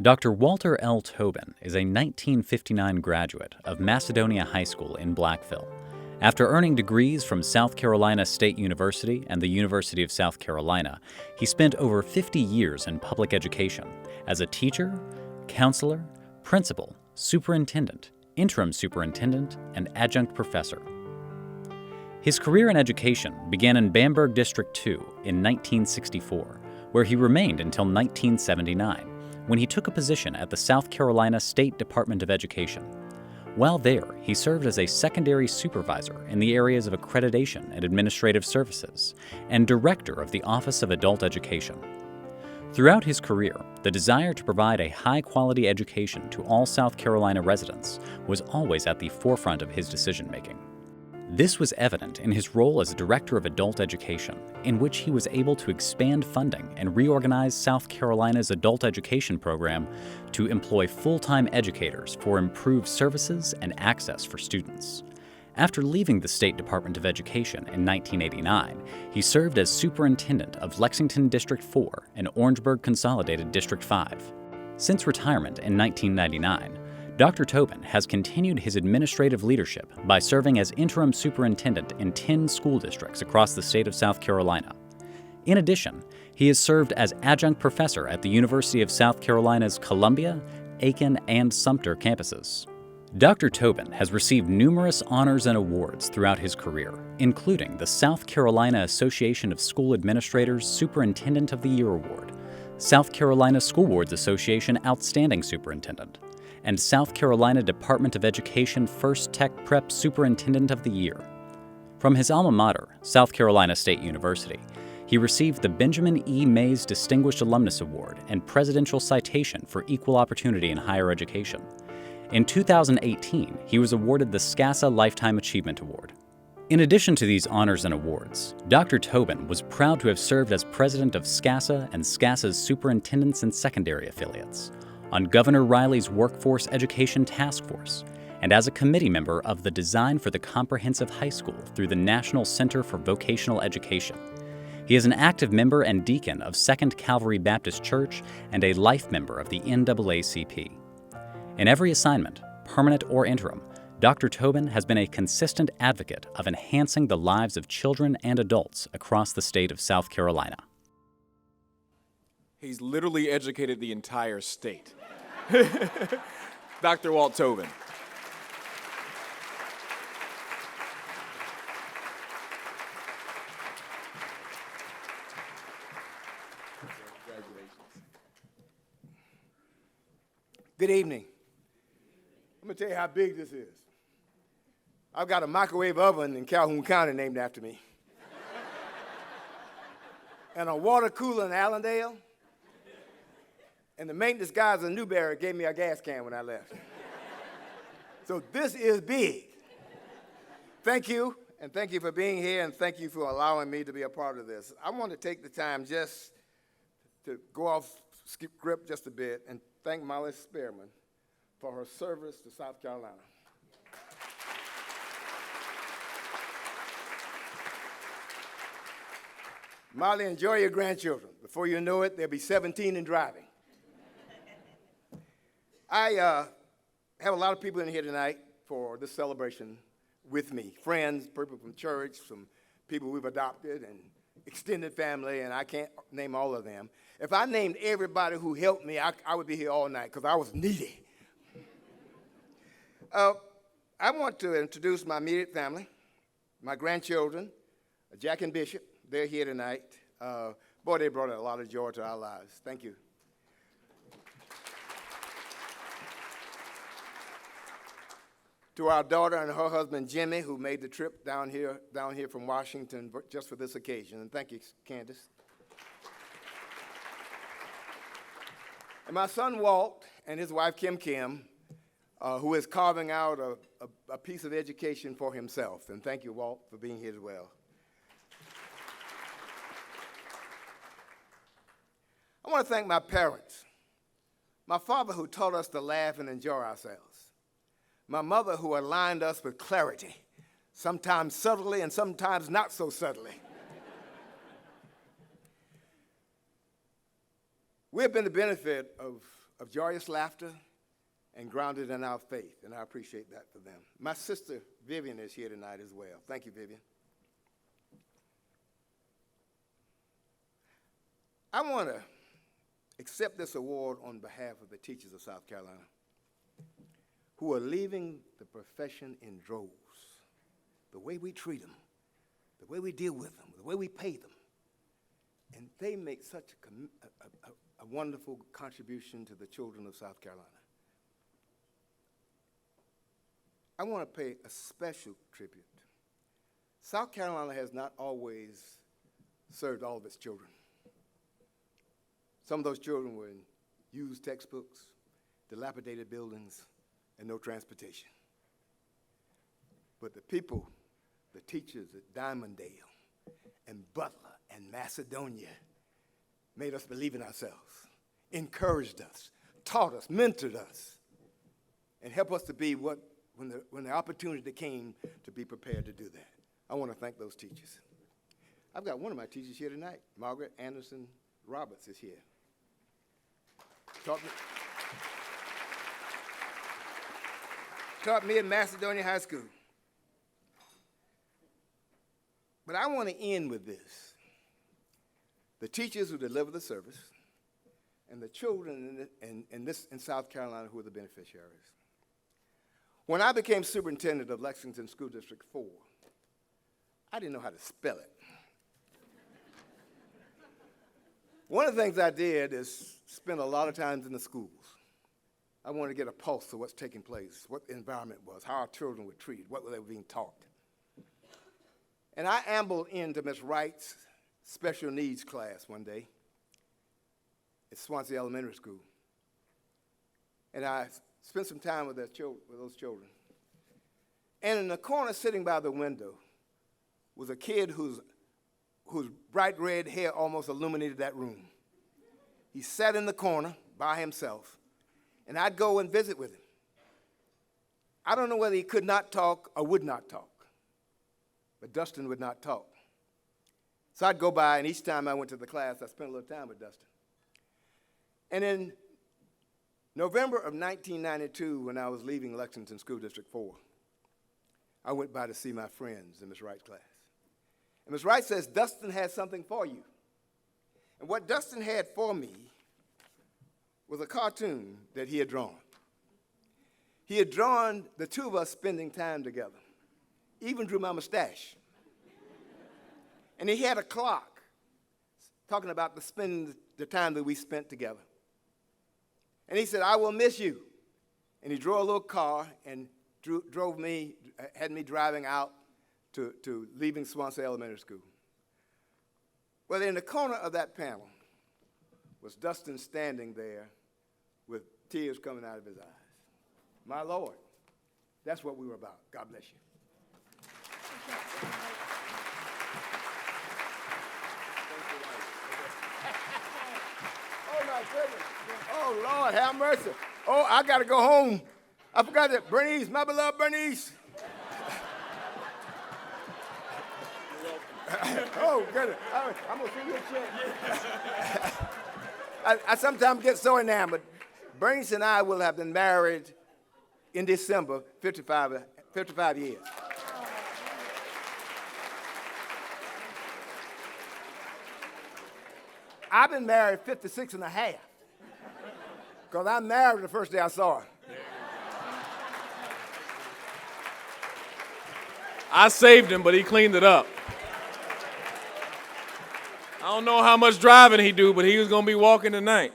Dr. Walter L. Tobin is a 1959 graduate of Macedonia High School in Blackville. After earning degrees from South Carolina State University and the University of South Carolina, he spent over 50 years in public education as a teacher, counselor, principal, superintendent, interim superintendent, and adjunct professor. His career in education began in Bamberg District 2 in 1964, where he remained until 1979, when he took a position at the South Carolina State Department of Education. While there, he served as a secondary supervisor in the areas of accreditation and administrative services, and director of the Office of Adult Education. Throughout his career, the desire to provide a high-quality education to all South Carolina residents was always at the forefront of his decision-making. This was evident in his role as Director of Adult Education, in which he was able to expand funding and reorganize South Carolina's adult education program to employ full-time educators for improved services and access for students. After leaving the State Department of Education in 1989, he served as Superintendent of Lexington District 4 and Orangeburg Consolidated District 5. Since retirement in 1999, Dr. Tobin has continued his administrative leadership by serving as interim superintendent in 10 school districts across the state of South Carolina. In addition, he has served as adjunct professor at the University of South Carolina's Columbia, Aiken, and Sumter campuses. Dr. Tobin has received numerous honors and awards throughout his career, including the South Carolina Association of School Administrators Superintendent of the Year Award, South Carolina School Boards Association Outstanding Superintendent, and South Carolina Department of Education First Tech Prep Superintendent of the Year. From his alma mater, South Carolina State University, he received the Benjamin E. Mays Distinguished Alumnus Award and Presidential Citation for Equal Opportunity in Higher Education. In 2018, he was awarded the SCASA Lifetime Achievement Award. In addition to these honors and awards, Dr. Tobin was proud to have served as president of SCASA and SCASA's Superintendents and Secondary Affiliates, on Governor Riley's Workforce Education Task Force, and as a committee member of the Design for the Comprehensive High School through the National Center for Vocational Education. He is an active member and deacon of 2nd Calvary Baptist Church and a life member of the NAACP. In every assignment, permanent or interim, Dr. Tobin has been a consistent advocate of enhancing the lives of children and adults across the state of South Carolina. He's literally educated the entire state. Dr. Walt Tobin. Congratulations. Good evening. Let me tell you how big this is. I've got a microwave oven in Calhoun County named after me. And a water cooler in Allendale. And the maintenance guys in Newberry gave me a gas can when I left. So this is big. Thank you, and thank you for being here, and thank you for allowing me to be a part of this. I want to take the time just to go off script just a bit and thank Molly Spearman for her service to South Carolina. Molly, enjoy your grandchildren. Before you know it, they'll be 17 and driving. I have a lot of people in here tonight for this celebration with me. Friends, people from church, some people we've adopted, and extended family, and I can't name all of them. If I named everybody who helped me, I would be here all night because I was needy. I want to introduce my immediate family, my grandchildren, Jack and Bishop. They're here tonight. Boy, they brought a lot of joy to our lives. Thank you. To our daughter and her husband, Jimmy, who made the trip down here from Washington just for this occasion. And thank you, Candace. And my son, Walt, and his wife, Kim, who is carving out a piece of education for himself. And thank you, Walt, for being here as well. I want to thank my parents. My father, who taught us to laugh and enjoy ourselves. My mother, who aligned us with clarity, sometimes subtly and sometimes not so subtly. We have been the benefit of of joyous laughter and grounded in our faith, and I appreciate that for them. My sister Vivian is here tonight as well. Thank you, Vivian. I want to accept this award on behalf of the teachers of South Carolina who are leaving the profession in droves. The way we treat them, the way we deal with them, the way we pay them. And they make such a wonderful contribution to the children of South Carolina. I want to pay a special tribute. South Carolina has not always served all of its children. Some of those children were in used textbooks, dilapidated buildings, and no transportation. But the people, the teachers at Diamonddale and Butler and Macedonia made us believe in ourselves, encouraged us, taught us, mentored us, and helped us to be what, when the opportunity came, to be prepared to do that. I want to thank those teachers. I've got one of my teachers here tonight. Margaret Anderson Roberts is here. Taught me at Macedonia High School. But I want to end with this. The teachers who deliver the service and the children in South Carolina who are the beneficiaries. When I became superintendent of Lexington School District 4, I didn't know how to spell it. One of the things I did is spend a lot of times in the schools. I wanted to get a pulse of what's taking place, what the environment was, how our children were treated, what they were being taught. And I ambled into Miss Wright's special needs class one day at Swansea Elementary School. And I spent some time with those children. And in the corner sitting by the window was a kid whose bright red hair almost illuminated that room. He sat in the corner by himself, and I'd go and visit with him. I don't know whether he could not talk or would not talk, but Dustin would not talk. So I'd go by, and each time I went to the class, I spent a little time with Dustin. And in November of 1992, when I was leaving Lexington School District 4, I went by to see my friends in Ms. Wright's class. And Ms. Wright says, Dustin has something for you. And what Dustin had for me was a cartoon that he had drawn. He had drawn the two of us spending time together, even drew my mustache. And he had a clock talking about the time that we spent together. And he said, I will miss you. And he drove a little car and had me driving out to leaving Swansea Elementary School. Well, in the corner of that panel was Dustin standing there with tears coming out of his eyes. My Lord, that's what we were about. God bless you. Oh, my goodness. Oh, Lord, have mercy. Oh, I got to go home. I forgot that. Bernice, my beloved Bernice. Oh, goodness. I'm going to send you a check. I sometimes get so enamored. Bernice and I will have been married in December, 55 years. I've been married 56 and a half. Because I married the first day I saw her. I saved him, but he cleaned it up. I don't know how much driving he do, but he was going to be walking tonight.